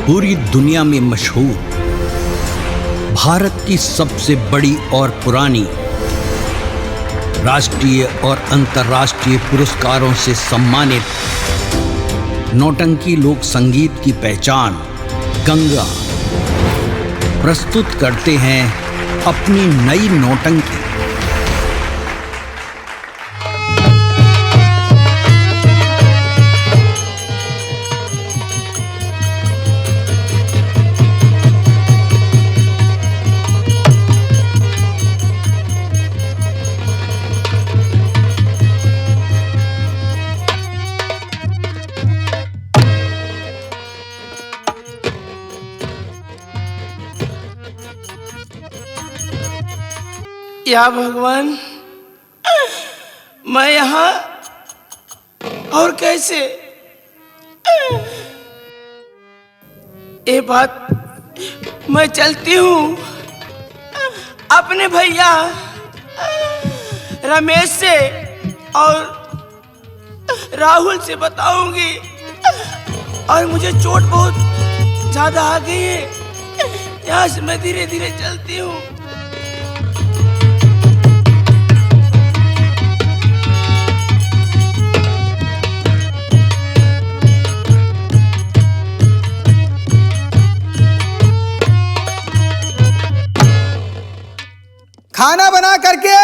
पूरी दुनिया में मशहूर, भारत की सबसे बड़ी और पुरानी, राष्ट्रीय और अंतर्राष्ट्रीय पुरस्कारों से सम्मानित नौटंकी लोक संगीत की पहचान गंगा प्रस्तुत करते हैं अपनी नई नौटंकी। या भगवान, मैं यहाँ और कैसे? ये बात मैं चलती हूँ अपने भैया रमेश से और राहुल से बताऊंगी। और मुझे चोट बहुत ज्यादा आ गई है, यहाँ से मैं धीरे धीरे चलती हूँ। खाना बना करके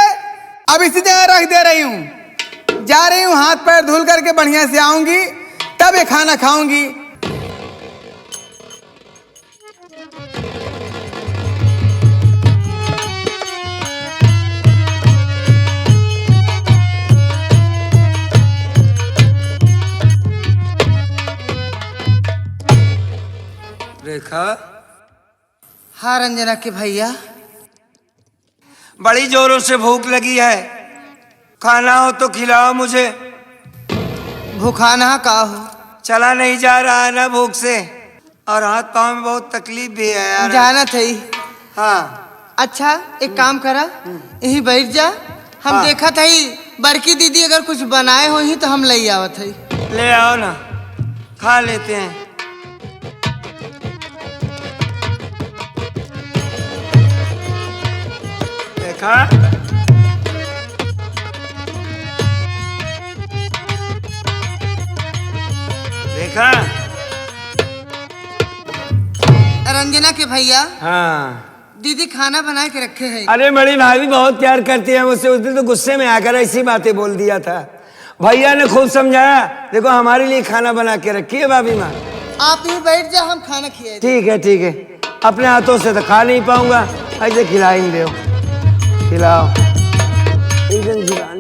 अब इसी जगह रख दे रही हूँ। जा रही हूँ, हाथ पैर धुल करके बढ़िया से आऊंगी, तब ये खाना खाऊंगी। रेखा। हाँ रंजना के भैया, बड़ी जोरों से भूख लगी है, खाना हो तो खिलाओ मुझे। भूखाना का हो? चला नहीं जा रहा है ना भूख से, और हाथ पाँव में बहुत तकलीफ भी है यार। जाना थी। हाँ अच्छा एक काम करा, यहीं बैठ जा। हम हाँ। देखा था बड़की दीदी अगर कुछ बनाए हो ही तो हम ले आवत है। ले आओ ना, खा लेते हैं। देखा देखा रंजना के भैया, हाँ दीदी खाना बना के रखे हैं। अरे बड़ी भाभी बहुत प्यार करती है मुझसे, उस दिन तो गुस्से में आकर ऐसी बातें बोल दिया था। भैया ने खूब समझाया, देखो हमारे लिए खाना बना के रखी है भाभी माँ। आप ही बैठ जा, हम खाना खिलाए। ठीक है, अपने हाथों से तो खा नहीं पाऊंगा, ऐसे खिला ही दो, खिलाओ एकदम जुबान।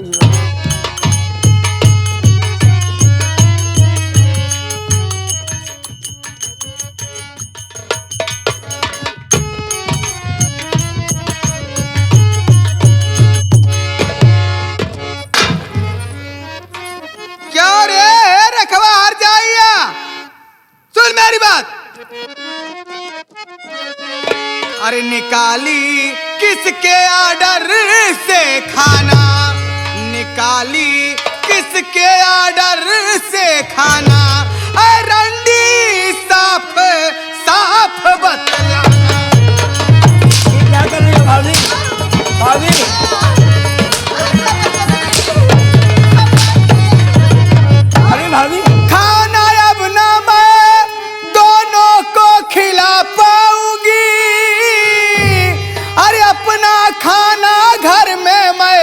क्या रे रखवा हार जाइया, सुन मेरी बात। अरे निकाली किसके आर्डर से खाना, निकाली किसके आर्डर से खाना, रंडी साफ साफ बतलाना। ये क्या कर रही हो भाभी? भाभी अरे भाभी, खाना अब ना मैं दोनों को खिला पाऊंगी। अरे अपना खाना घर में मैं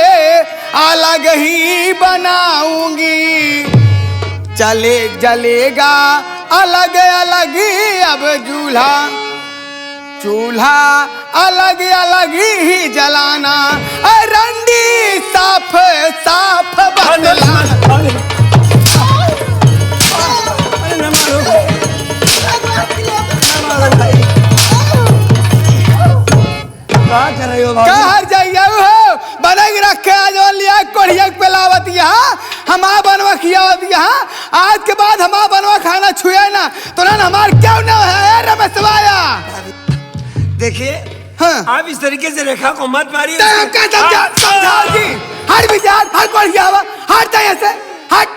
अलग ही बनाऊंगी। चले जलेगा अलग अलग ही अब चूल्हा अलग अलग ही जलाना, रंडी साफ साफ बतलाना। क्या कर रही हो भाभी? कहाँ जाइए हो? बना के रखे आज लिया कोढ़िया पे लावत यहाँ, हमा बनवा खियावत यहाँ। आज के बाद हमा बनवा खाना छुए ना तो ना हमार क्यों ना है रमसवाया। देखिए हाँ। आप इस तरीके से रेखा को मत मारिए। हट भी जा, हट कोढ़िया हट जाए ऐसे, हट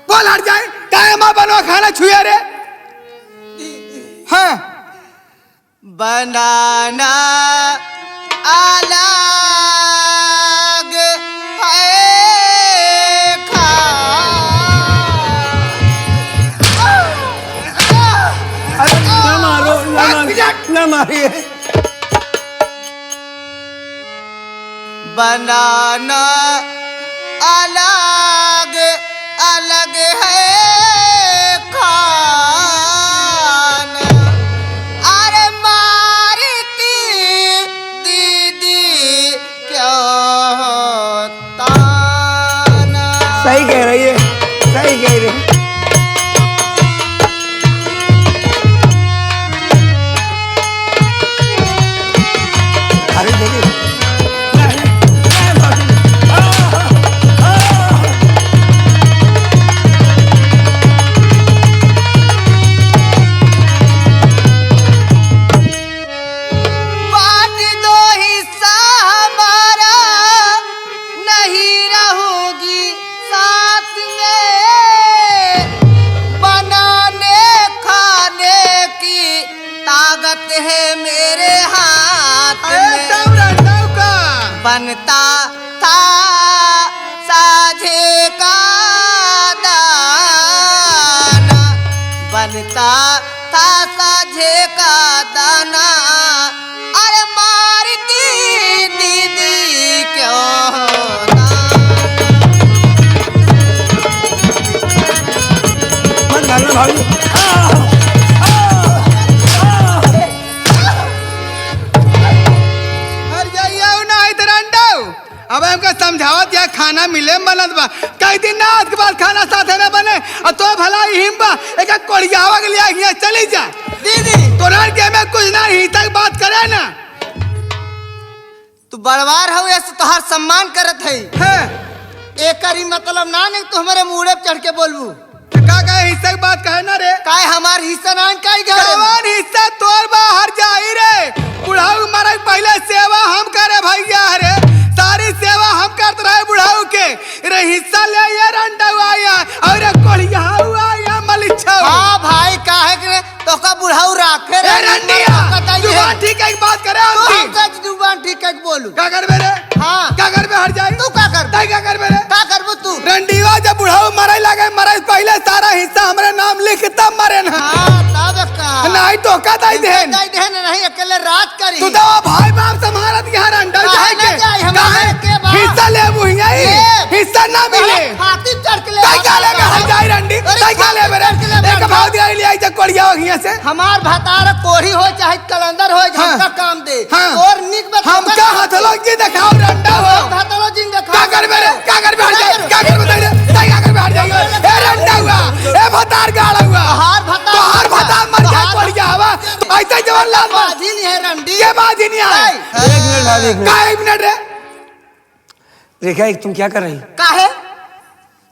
बोल हट जाए। टाइम बनवा खाना छुए रे। बनाना अलग है अरे ना मारो, ना मारिए। बनाना अलग अलग है खाना। अरे मारती दीदी क्यों ताना। सही कह रही है, सही कह रही है। अरे देखिए बांट दो हिस्सा हमारा, नहीं रहूंगी साथ में। बनाने खाने की ताकत है मेरे हाथ में। बनता था साझे का दाना, बनता था साझे का दाना। अरे मारती दीदी क्यों मत डालना भाभी। हर जाइए ना इधर अंडा। अब हमका समझावत या खाना मिले बनत बा, कई दिन ना आज के बाद खाना साथे में बने और तो भला हिम्बा एक कोड़ियावा के लिए यहाँ चली जा। दीदी तोरान के में कुछ ना ही तक बात करे ना। तू बड़वार हो ऐसे तोहार सम्मान करत है। हैं एक करी मतलब ना नहीं तू हमारे मुड़े पे चढ़ के बोलबू। का हिस्सा की बात कहे ना रे। काय हमार हिस्सा ना काय घर कौन हिस्सा तोर बाहर जाई रे। बुढ़ाऊ मारा पहले सेवा हम करे भैया रे, सारी सेवा हम करते रहे बुढ़ाऊ के। रे हिस्सा ले ये रंडऊ आया और कोड़ियाऊ आया मलिच्छा। हाँ भाई काहे के तो का बुढ़ाऊ राखे ए रंडिया जुबान ठीक है बात करे तू हमकी। हमका जुबान ठीक है बोलू। का कर मेरे हाँ का कर में हट जाई तू का कर ताई का कर मेरे का करबू तू। रंडीवा जब बुढ़ाऊ मरे लगे मरे पहले सारा हिस्सा हमरे नाम लिख तब मरे ना। हाँ तब का नहीं तो का दाई देन दाई देन नहीं अकेले रात करी। तू तो भाई बाप समारत यहाँ रंडा काहे जाए ना जाए, हम काहे? के बाप। हिस्सा ले मुहिया ही हिस्सा ना मिले। हाथी चढ़ के ले ताई का ले हट जाई रंडी अरे ताई का ले मेरे चढ़ के ले एक भाव दिया ले आई जा कोड़िया यहाँ से। हमार भतार कोढ़ी हो चाहे कलंदर हो हाँ। हमका काम दे हाँ। और निक बता हमका हथलो की दिखाओ रंडा हो। भतारो जिन देखा का कर मेरे का कर में हट जाए का कर में ताई का कर में हट जाए। ए रंडा हुआ ए भतार गाड़ा हुआ हार भतार तो हार भतार मर जाए कोड़िया हवा तो ऐसे जवान लाल बाजी नहीं है रंडी ये बाजी नहीं आए। एक मिनट भाभी, एक मिनट। का एक मिनट रे रेखा एक तुम क्या कर रही हो? काहे क्या?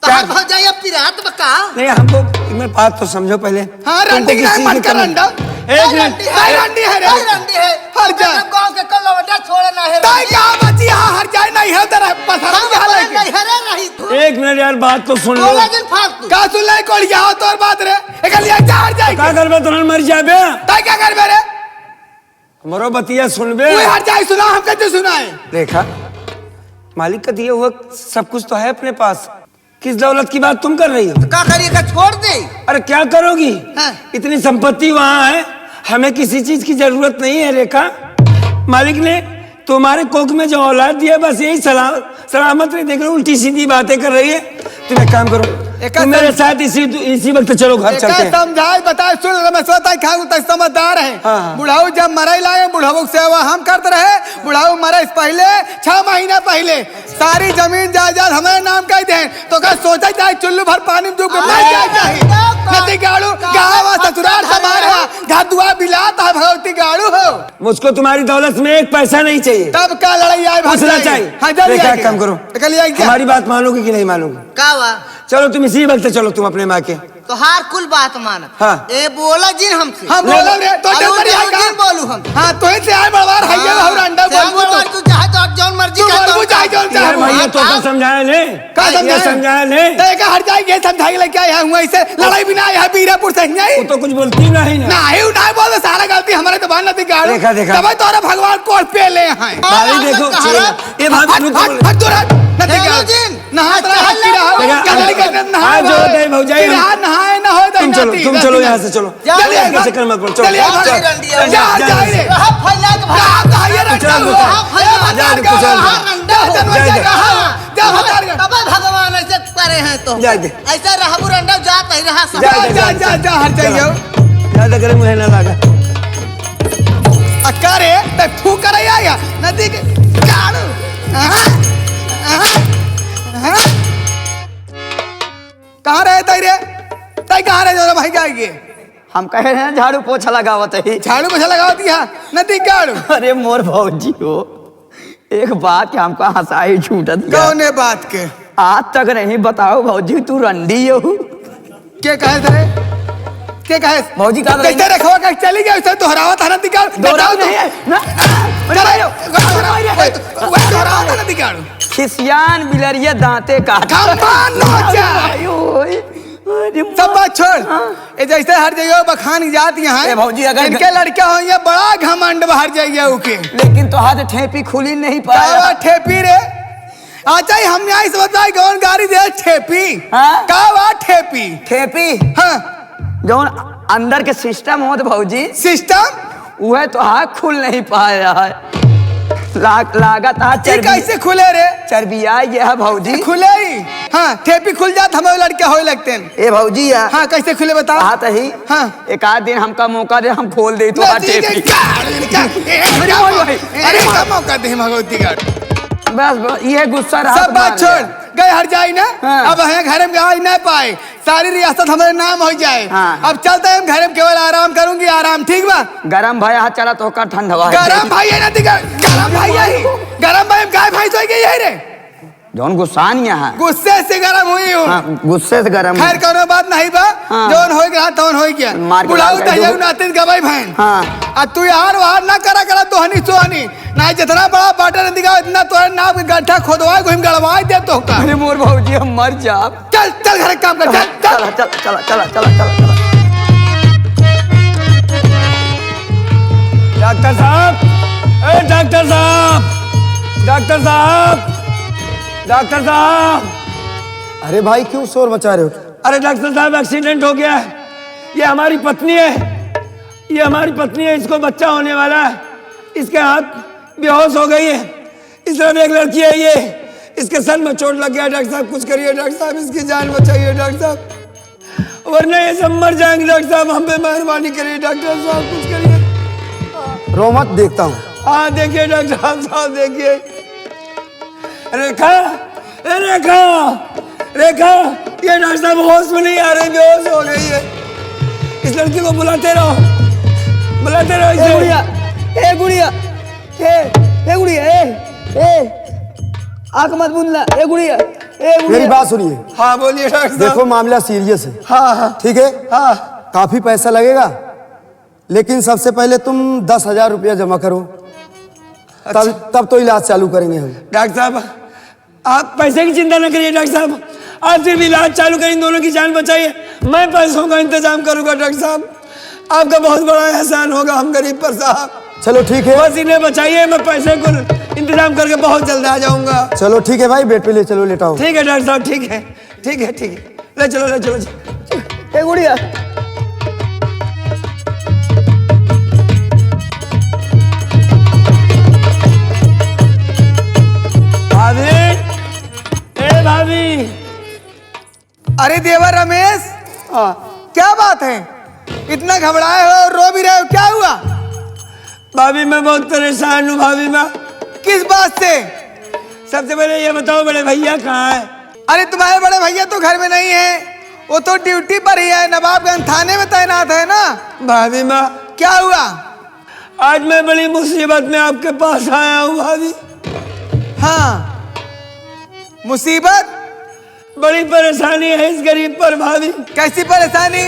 तहार भौजाई अब पिरात बका। नहीं हमको एक मिनट बात तो समझो पहले। हाँ तुमको रंडी किस का चीज़ मन की कर कमी? रंडा एक मिनट रंडी है रे रंडी है हर जा गांव के कलवटा छोड़े ना है ताई का बची हाँ हर जाए नहीं है तेरा पसरा के हाल है नहीं हरे नहीं तू एक मिनट यार बात तो सुन लो। बोला जिन फालतू का सुन ले कोड़िया हो तोर बात रे एक लिया जा हर जाए का कर बे तुरंत मर जाबे। ताई क्या कर मेरे मरो बतिया सुनबे। कोई हर जाए सुना हम कैसे सुनाए। रेखा मालिक का दिया हुआ सब कुछ तो है अपने पास, किस दौलत की बात तुम कर रही हो? का करिएगा छोड़ दे। अरे क्या करोगी? हाँ। इतनी संपत्ति वहां है, हमें किसी चीज की जरूरत नहीं है। रेखा मालिक ने तुम्हारे कोख में जो औलाद दिया बस यही सलामत नहीं देख रहे, उल्टी सीधी बातें कर रही है। तुम एक काम करो, तुम मेरे साथ इसी वक्त चलो घर चलते हैं। समझाए बताए सुन रमेश्वता खाऊ तक समझदार है। हाँ। बुढ़ाऊ जब मरे लाए बुढ़ाऊ सेवा हम करते रहे। बुढ़ाऊ मरे पहले 6 महीना पहले सारी जमीन जायदाद हमारे नाम कह दे तो का सोचा जाए चुल्लू भर पानी में डूब के मर जाए चाहिए। नदी गाड़ू गावा ससुराल हमारा घर दुआ बिलाता भगवती गाड़ू हो। मुझको तुम्हारी दौलत में एक पैसा नहीं चाहिए। तब का लड़ाई आए पूछना चाहिए। हाँ जल्दी रेखा, आइए। एक काम करो, निकलिए आइए। हमारी बात मानोगी कि नहीं मानोगी? का हुआ चलो तुम इसी वक्त चलो, तुम अपने माँ के। तो हार कुल बात माना। हाँ। ए बोला जिन हमसे। हम बोलो रे तो अरे जल्दी आइए। जिन बोलू हम। हाँ तो ही से आए बड़वार है ये बहु अंडा बोलबो तो तू चाहे तो जौन मर्जी तू कर बोलबो चाहे जौन चाहे। यार भैया तो क्या समझाया ले? का ये समझाया ले? देखा हट जाएंगे समझाई लेके आया हूँ ऐसे लड़ाई भी ना आया बीरापुर से ही वो तो कुछ बोलती नहीं ना। नहीं बोलो सारा गलती हमारे तो बाल नदी गाड़ू देखा, देखा। तब तोरा भगवान कोर्ट पे ले हैं भाभी देखो ये भाभी रुक हट तोरा नदी गाड़ू नहा तोरा हाथ की रहा देखा, क्या नहीं करना नहा हाथ जोड़ते हैं भौजाई। नहाए ना हो तुम चलो यहाँ से चलो चलिए इसके चक्कर मत पड़ो चलो चलिए जा जा रे भगवान ऐसे करे हैं तो जा दे। ऐसा रहबू रंडा जात ही रहा सब। जा हट जाइयो ज्यादा करे मुझे ना लगा अक्का रे ते फू करे आया नदी के गाड़ू कहाँ रहे तई रे तई कहाँ रहे जो भाई क्या ये हम कह रहे हैं झाड़ू पोछा लगावत है। झाड़ू को लगावती है नदी गाड़ू अरे मोर भौजी हो, एक बात के हमको हंसाई छूटत कौने बात के आज तक नहीं बताओ भौजी तू रंडी हो। के कहे थे के कहे भौजी का कैसे रखवा के चली गई उसे दोहरावा था नदी गाड़ू दोहराव नहीं है ना दोहरावा था नदी गाड़ू खिसियान बिलरिया दांते काट खम्मान नोचा सब बात छोड़ ये जैसे हर जगह बखान जात यहाँ ए भौजी, अगर इनके लड़के हो ये बड़ा घमंड बाहर जाइए उके लेकिन तो हाथ ठेपी खुली नहीं पाया। कावा ठेपी रे अच्छा ही हम यहाँ से बताए कौन गाड़ी दे ठेपी हाँ? कावा ठेपी ठेपी हाँ जौन अंदर के सिस्टम हो तो भौजी सिस्टम वह तो हाथ खुल नहीं पाया है। लागत है ये चर्बी कैसे खुले रे चर्बिया ये है भौजी खुले ही हाँ ठेपी खुल जात हमारे लड़के हो लगते हैं ए भौजी है हाँ कैसे खुले बता हाथ ही हाँ एक आध दिन हमका मौका दे हम खोल दे तो हाथ नदी के ठेपी गाड़ू अरे क्या मौका दे भगवती गाड़ी बस ये गुस्सा रहा सब बात छोड़ गए हर जाए ना हाँ। अब है घर में आ नहीं पाए सारी रियासत हमारे नाम हो जाए हाँ। अब चलते हैं घर में केवल आराम करूंगी आराम ठीक बा गरम भाई हाथ चला तो का ठंडवा गरम भाई है ना गरम भाई है गरम भाई गाय भाई तो गई है रे जौन गुस्सान यहाँ गुस्से से गरम हुई हूँ हाँ, गुस्से से गरम खैर कोनो बात नहीं बा हाँ। जौन हो गया तौन हो गया मार के बुलाऊ लाल कर तैयार दो। नातिन गवाई बहन हाँ। अब तू यार वार ना करा दोहनी सोहनी ना जितना बड़ा बाटर दिखा इतना तोरा नाव के गड्ढा खोदवा घुम गड़वा दे तो का अरे मोर भौजी हम मर जाब चल चल घर काम कर चल चल चला चला चला चला चला चला डॉक्टर साहब ए डॉक्टर साहब डॉक्टर साहब डॉक्टर साहब अरे भाई क्यों शोर मचा रहे हो? अरे डॉक्टर साहब एक्सीडेंट हो गया है। ये हमारी पत्नी है, ये हमारी पत्नी है, इसको बच्चा होने वाला है। इसके हाथ बेहोश हो गई है। इस तरफ एक लड़की है, ये इसके सर में चोट लग गया। डॉक्टर साहब कुछ करिए डॉक्टर साहब, इसकी जान बचाइए डॉक्टर साहब, वरना ये सब मर जाएंगे। डॉक्टर साहब हम पे मेहरबानी करिए डॉक्टर साहब, कुछ करिए। रो मत, देखता हूँ। हाँ देखिए डॉक्टर साहब देखिए। रेखा रेखा रेखा ये डॉक्टर साहब होश में नहीं आ रहे, बेहोश हो गई है। इस लड़की को बुलाते रहो इसे। गुड़िया ए गुड़िया ए गुड़िया ए आंख मत बूंदना ए गुड़िया मेरी बात सुनिए। हाँ बोलिए डॉक्टर साहब। देखो मामला सीरियस है। हाँ ठीक है। हाँ काफी पैसा लगेगा, लेकिन सबसे पहले तुम 10,000 रुपया जमा करो, तब तो इलाज चालू करेंगे हम। डॉक्टर साहब आप पैसे की चिंता न करिए डॉक्टर साहब, आप सिर्फ इलाज चालू करें, दोनों की जान बचाइए। मैं पैसों का इंतजाम करूंगा डॉक्टर साहब, आपका बहुत बड़ा एहसान होगा हम गरीब पर साहब। चलो ठीक है। बस इन्हें बचाइए, मैं पैसे को इंतजाम करके बहुत जल्द आ जाऊंगा। चलो ठीक है भाई, बेड पे ले चलो, लेटाओ। ठीक है डॉक्टर साहब, ठीक है ठीक है ठीक है, ले चलो ए गुड़िया भाभी ए भाभी। अरे देवर रमेश क्या बात है, इतना घबराए हो और रो भी रहे हो, क्या हुआ? भाभी मैं बहुत परेशान हूँ भाभी। मैं किस बात से? सबसे पहले ये बताओ बड़े भैया कहाँ है? अरे तुम्हारे बड़े भैया तो घर में नहीं है, वो तो ड्यूटी पर ही है, नवाबगंज थाने में तैनात है ना। भाभी माँ क्या हुआ? आज मैं बड़ी मुसीबत में आपके पास आया हूँ भाभी। हाँ मुसीबत? बड़ी परेशानी है इस गरीब पर भाभी। कैसी परेशानी?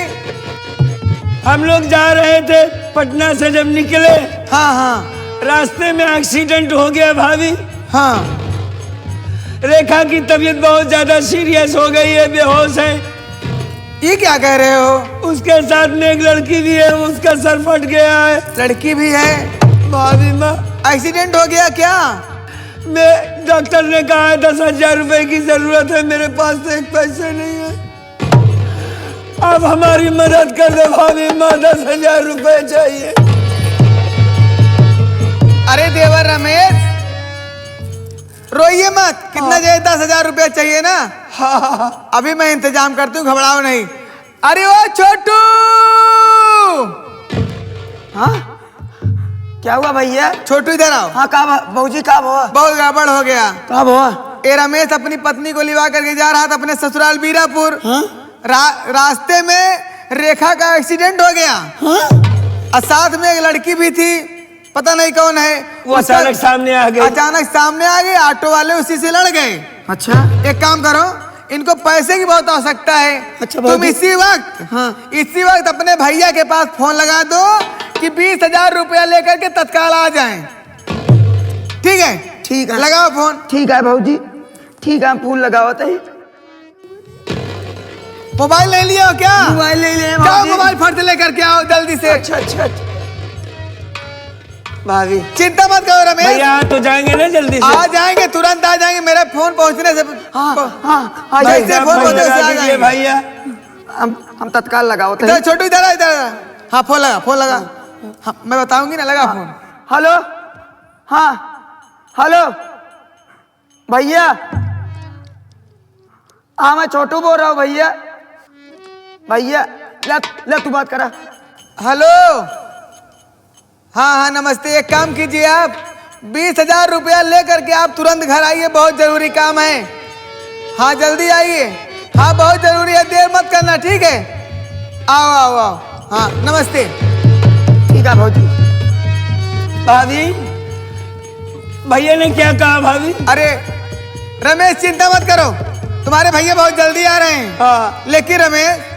हम लोग जा रहे थे पटना से, जब निकले हाँ हाँ रास्ते में एक्सीडेंट हो गया भाभी। हाँ रेखा की तबीयत बहुत ज्यादा सीरियस हो गई है, बेहोश है। ये क्या कह रहे हो? उसके साथ में एक लड़की भी है, उसका सर फट गया है। लड़की भी है? भाभी माँ, एक्सीडेंट हो गया क्या? मैं डॉक्टर ने कहा है 10,000 रुपए की जरूरत है, मेरे पास तो एक पैसे नहीं है। आप हमारी मदद कर दो भाभी माँ, 10,000 रुपए चाहिए। अरे देवर रमेश, रोइए मत। कितना चाहिए? 10,000 रुपया चाहिए ना? हाँ, अभी मैं इंतजाम करती हूँ, घबराओ नहीं। अरे ओ छोटू! हाँ क्या हुआ भैया? छोटू इधर आओ। हाँ कहा बहूजी, कहा हुआ? बहुत गड़बड़ हो गया। कहा हुआ? ये रमेश अपनी पत्नी को लिवा करके जा रहा था अपने ससुराल बीरापुर। हाँ? रास्ते में रेखा का एक्सीडेंट हो गया। हाँ? और साथ में एक लड़की भी थी, पता नहीं कौन है। वो अचानक सामने आ गई। अचानक सामने आ गई, ऑटो वाले उसी से लड़ गए। अच्छा, एक काम करो, इनको पैसे की बहुत आवश्यकता है। अच्छा, तुम इसी वक्त अपने भैया के पास फोन लगा दो कि 20,000 रुपया लेकर के तत्काल आ जाएं। ठीक है? ठीक है। लगाओ फोन। ठीक है बहूजी, ठीक है, फूल लगाओ। मोबाइल ले लिया हो क्या? मोबाइल ले ले जाओ, मोबाइल फट लेकर के आओ जल्दी से। अच्छा अच्छा अच्छा। भाभी चिंता मत करो रमेश, भैया तो जाएंगे ना जल्दी से। आ जाएंगे, तुरंत आ जाएंगे। मेरा फोन पहुंचने से हाँ जैसे फोन पहुंचे वैसे आ जाएंगे। भैया हम तत्काल लगाओ। इधर छोटू, इधर इधर। हाँ फोन लगा, फोन लगा। हाँ, मैं बताऊंगी ना, लगा फोन। हेलो, हाँ हेलो भैया, हाँ मैं छोटू बोल रहा हूँ भैया। भैया ले तू बात करा। हेलो, हाँ हाँ नमस्ते। एक काम कीजिए, आप 20,000 रुपया लेकर के आप तुरंत घर आइए, बहुत जरूरी काम है। हाँ जल्दी आइए, हाँ बहुत जरूरी है, देर मत करना। ठीक है? आओ आओ आओ। हाँ नमस्ते। ठीक है भाजी। भाभी, भैया ने क्या कहा भाभी? अरे रमेश चिंता मत करो, तुम्हारे भैया बहुत जल्दी आ रहे हैं। हाँ लेकिन रमेश,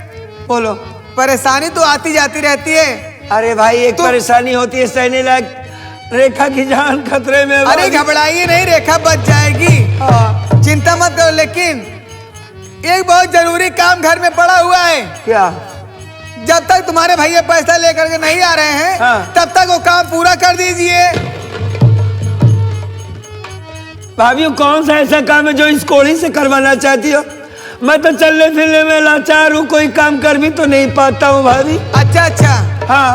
बोलो। परेशानी तो आती जाती रहती है। अरे भाई, एक परेशानी होती है सहने लायक, रेखा की जान खतरे में। अरे घबराइए नहीं, रेखा बच जाएगी। हाँ। चिंता मत करो, लेकिन एक बहुत जरूरी काम घर में पड़ा हुआ है। क्या? जब तक तुम्हारे भैया पैसा लेकर के नहीं आ रहे हैं, हाँ। तब तक वो काम पूरा कर दीजिए। भाभी, वो कौन सा ऐसा काम है जो इस कोढ़ी से करवाना चाहती हो? मैं तो चलने फिरने में लाचार हूँ, कोई काम कर भी तो नहीं पाता हूँ भाभी। अच्छा अच्छा, हाँ,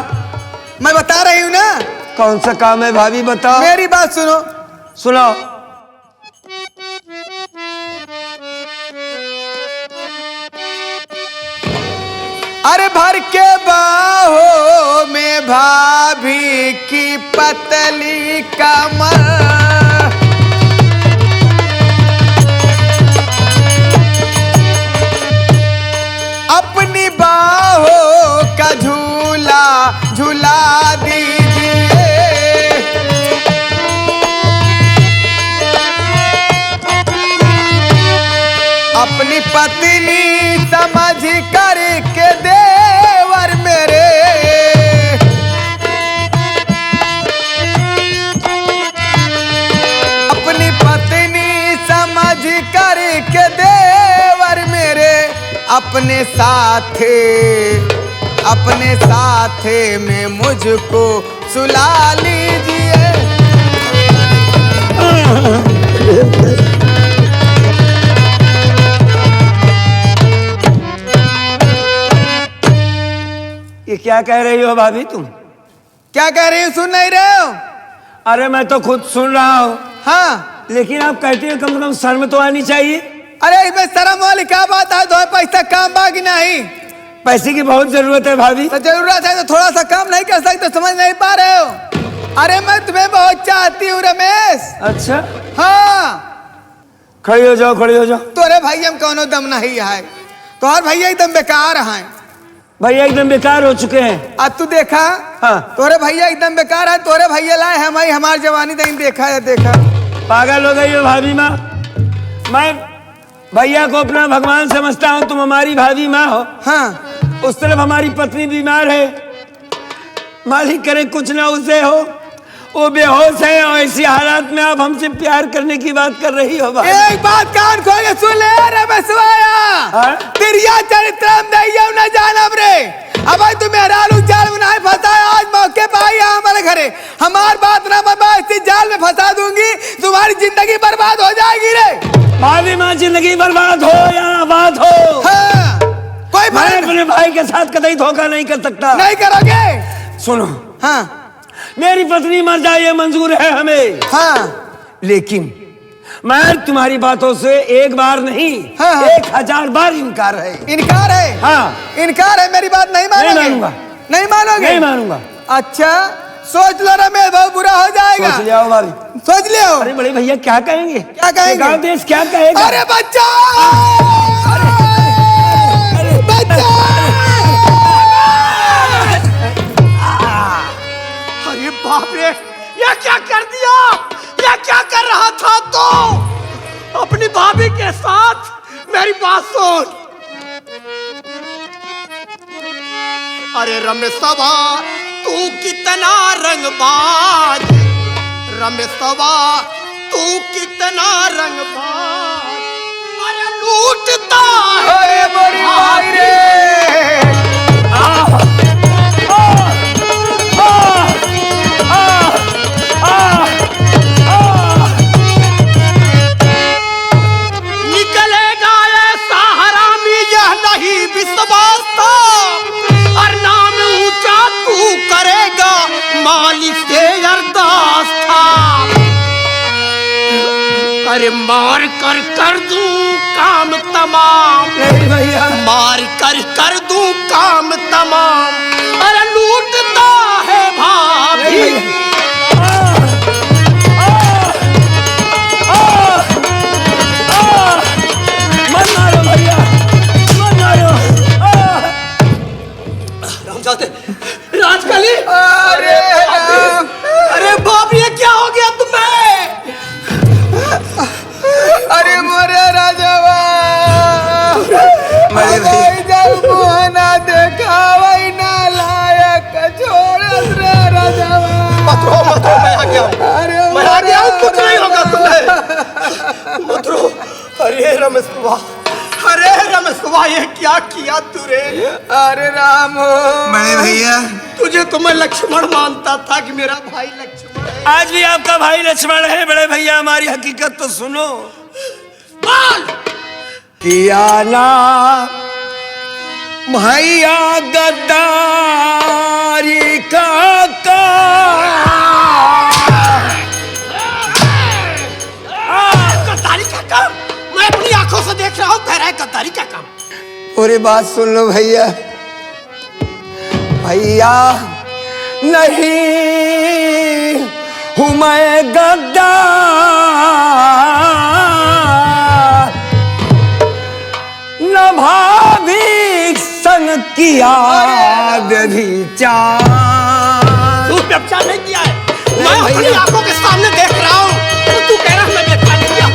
मैं बता रही हूँ ना। कौन सा काम है भाभी, बताओ। मेरी बात सुनो। सुनाओ। अरे भर के बाहों में भाभी की पतली कमर, अपनी बाहों का झूला झूला दीजिए। अपनी पत्नी समझ कर के देवर मेरे, अपनी पत्नी समझ कर के देवर मेरे, अपने साथे में मुझको सुला लीजिए। ये क्या कह रही हो भाभी तुम? क्या कह रही हो? सुन नहीं रहे हो? अरे मैं तो खुद सुन रहा हूँ। हाँ, लेकिन आप कहती हो कम से कम शर्म तो आनी चाहिए। अरे इसमें शर्म वाली क्या बात है? दो पैसा काम बाकी नहीं। पैसे की बहुत जरूरत है भाभी। तो जरूरत है तो थोड़ा सा काम नहीं कर सकते? समझ नहीं पा रहे हो? अरे मैं तुम्हें बहुत चाहती हूँ रमेश। अच्छा, हाँ, खड़ी हो जाओ, खड़ी हो जाओ। तोरे भैया में कोनो दम नहीं है, तोहर भैया एकदम बेकार है। भैया एकदम बेकार हो चुके हैं। अब तू देखा, हाँ। तोरे भैया एकदम बेकार है। तोरे भैया लाए हम ही हमारी जवानी नहीं देखा है। देखा, पागल हो गई हो भाभी माँ। मैं भैया को अपना भगवान समझता हूँ, तुम हमारी भाभी माँ हो। हाँ, उस तरफ हमारी पत्नी बीमार है, मालिक करे कुछ ना उसे हो। वो बेहोश है और ऐसी हालात में आप हमसे प्यार करने की बात कर रही हो भाई। एक बात कान खोल के सुन ले रमेशवाया, तिरिया चरित्रम दैयम न जानब रे। अब भाई तू मेहरारू जाल बनाए फंसाया, आज मौके पे आई हमारे घरे, हमार बात ना मैं इस जाल में फंसा दूंगी, तुम्हारी जिंदगी बर्बाद हो जाएगी रे। भाभी माँ जिंदगी बर्बाद हो या आबाद हो, हाँ, कोई मैं फर्क अपने भाई के साथ कतई धोखा नहीं कर सकता। नहीं करोगे। सुनो, हाँ मेरी पत्नी मर जाए ये मंजूर है हमें, हाँ लेकिन मैं तुम्हारी बातों से एक बार नहीं, हाँ, हाँ। 1000 बार इनकार है। इनकार है? हाँ इनकार है, मेरी बात नहीं मानोगे? नहीं मानूंगा। नहीं मानोगे? नहीं मानूंगा। अच्छा सोच लो रमेश, बहुत बुरा हो जाएगा। सोच लिया भाभी, सोच लियो। अरे बड़े भैया क्या कहेंगे? क्या कहेंगे? गाँव देश क्या कहेगा? अरे बच्चा, बच्चा, अरे बाप रे, ये क्या कर दिया? ये क्या कर रहा था तो? अपनी भाभी के साथ? मेरी बात सुन। अरे रमेशवा तू कितना रंगबाज, रमेशवा तू कितना रंगबाज, अरे लूटता है। अरे बड़ी भाई रे, निकलेगा ऐसा हरामी, यह नहीं विश्वास था, और नाम ऊंचा तू करेगा, मालिक से अरदास था। अरे मार कर दूं काम तमाम, नहीं भैया, मार कर दूं काम तमाम, अरे लूटता है भाभी। मत मारो भैया, मत मारो। राजकली, अरे बाप ये क्या हो गया तुम्हें? अरे मोरे राजावा, भाई जब मोहना देखा वही ना लायक छोड़ रे राजावा। मत रो मैं आ गया हूँ, अरे मैं आ गया हूँ, कुछ नहीं होगा तुम्हें, मत रो। अरे रमेश बाबा, अरे रमेश बाबा ये क्या किया तूने? अरे राम हो बड़े भैया, तुझे तो मैं लक्ष्मण मानता था कि मेरा भाई लक्ष्मण है। आज भी आपका भाई लक्ष्मण है बड़े भैया, हमारी हकीकत तो सुनो। बोल। किया ना भैया गद्दारी का गद्दारी का काम? मैं अपनी आंखों से देख रहा हूँ, कह रहा है गद्दारी का काम। पूरी बात सुन लो भैया। भैया नहीं हूं मैं गद्दार, न भाभी संग किया व्यभिचार। तू व्यभिचार नहीं किया है, मैं अपनी आंखों के सामने देख रहा हूँ, तो तू कह रहा है मैं व्यभिचार नहीं किया।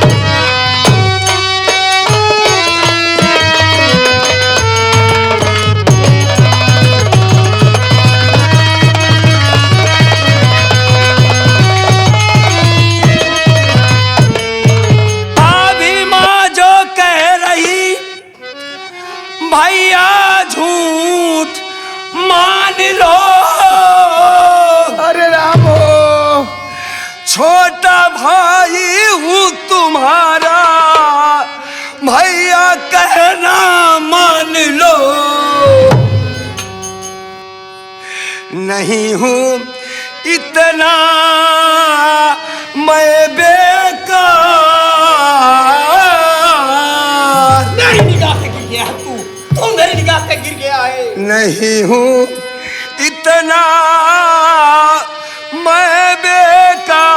भैया झूठ मान लो। अरे राम हो, छोटा भाई हूँ तुम्हारा, भैया कहना मान लो। नहीं हूँ इतना मैं बेकार, मेरी निगाह से गिर गया है तू मेरी निगाह से गिर गया है। नहीं हूँ इतना मैं बेकार,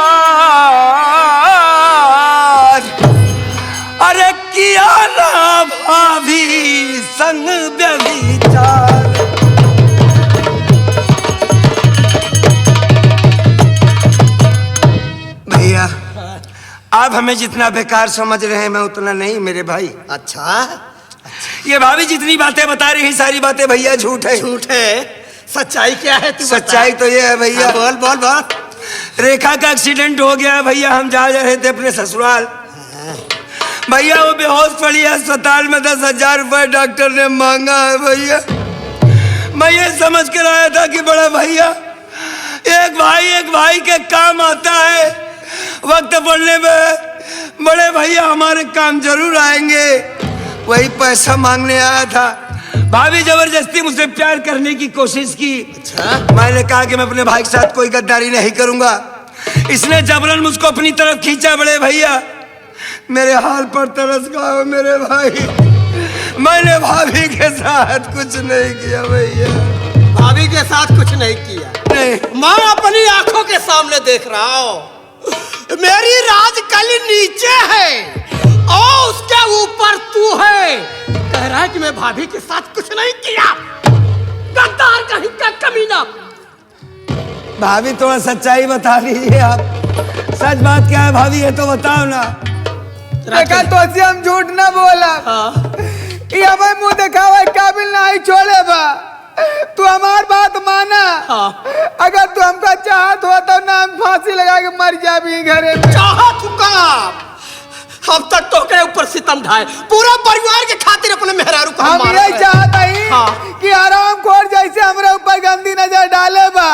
अरे किया ना भाभी संग व्यभिचार। भैया आप हमें जितना बेकार समझ रहे हैं मैं उतना नहीं मेरे भाई। अच्छा, ये भाभी जितनी बातें बता रही हैं सारी बातें भैया झूठ है। झूठ है, सच्चाई क्या है तू बता। सच्चाई तो ये है भैया, हाँ, बोल बोल बोल। रेखा का एक्सीडेंट हो गया भैया, हम जा रहे थे अपने ससुराल। भैया वो बेहोश पड़ी है अस्पताल में, 10,000 रुपए डॉक्टर ने मांगा है भैया। मैं ये समझ कर आया था कि बड़ा भैया एक भाई के काम आता है, वक्त पड़ने में बड़े भैया हमारे काम जरूर आएंगे, वही पैसा मांगने आया था। भाभी जबरदस्ती मुझसे प्यार करने की कोशिश की। मैंने कहा कि मैं अपने भाई के साथ कोई गद्दारी नहीं करूंगा। इसने जबरन मुझको अपनी तरफ खींचा बड़े भैया। मेरे हाल पर तरस गए मेरे भाई। मैंने भाभी के साथ कुछ नहीं किया भैया। भाभी के साथ कुछ नहीं किया? नहीं। मैं अपनी आंखों के सामने देख रहा हूँ। मेरी राजकली नीचे है और उसके ऊपर तू है। कह रहा है कि मैं भाभी के साथ कुछ नहीं किया। गद्दार कहीं का कमीना। भाभी थोड़ा सच्चाई बता दीजिए आप, सच बात क्या है भाभी, ये तो बताओ ना। देखा तो हम झूठ ना बोला। ये हमें मुंह दिखावे काबिल नहीं छोड़े बा। तू हमार बात माना। अगर तू हमका चाहत हो तो नाम फांसी लगा के मर जा भी घरे में। चाहत हुका हम तक तो के ऊपर सितम ढाए, पूरा परिवार के खातिर अपने मेहरारू को हम ये चाहता ही कि आराम खोर जैसे हमारे ऊपर गंदी नजर डाले बा,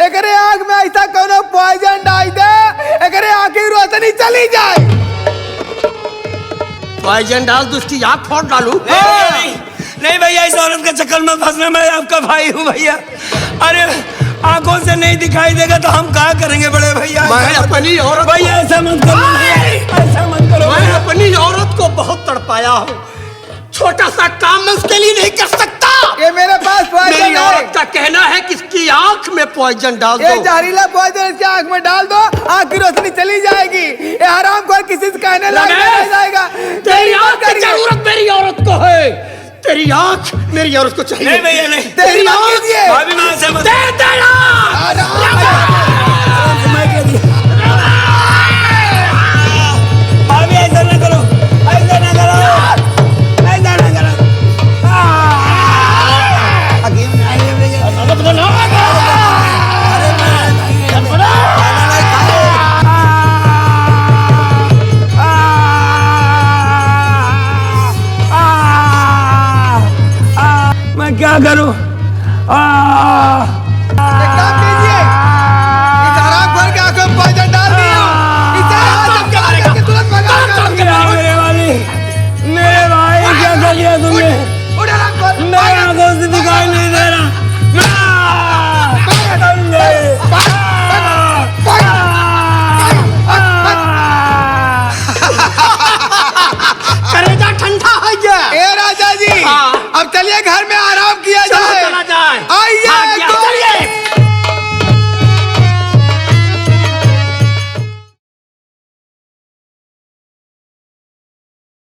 एकरे आँख में ऐसा कोनो पॉइजन डाल दे, एकरे आँख की रोशनी चली जाए। पॉइजन डाल दो, उसकी आँख फोड़ डालू। नहीं भैया, इस औरत के चक्कर में फंसना, मैं आपका भाई हूँ भैया। अरे आंखों से नहीं दिखाई देगा तो हम क्या करेंगे बड़े भैया। मैं अपनी औरत भैया ऐसा मत करो, ऐसा मत करो। मैं अपनी औरत को बहुत तड़पाया हूँ। छोटा सा काम मैं उसके लिए नहीं कर सकता। ये मेरे पास पॉइजन मेरी है। औरत का कहना है कि इसकी आँख में पॉइजन डाल ये दो। जहरीला पॉइजन इसकी आँख में डाल दो, आँख की रोशनी चली जाएगी। ये आराम खोर किसी से कहने लग नहीं जाएगा। तेरी आँख की जरूरत मेरी औरत को है। तेरी आँख मेरी औरत को चाहिए। नहीं भैया नहीं, तेरी आँख कीजिए। भाभी मैं ऐसा मत। दे देना।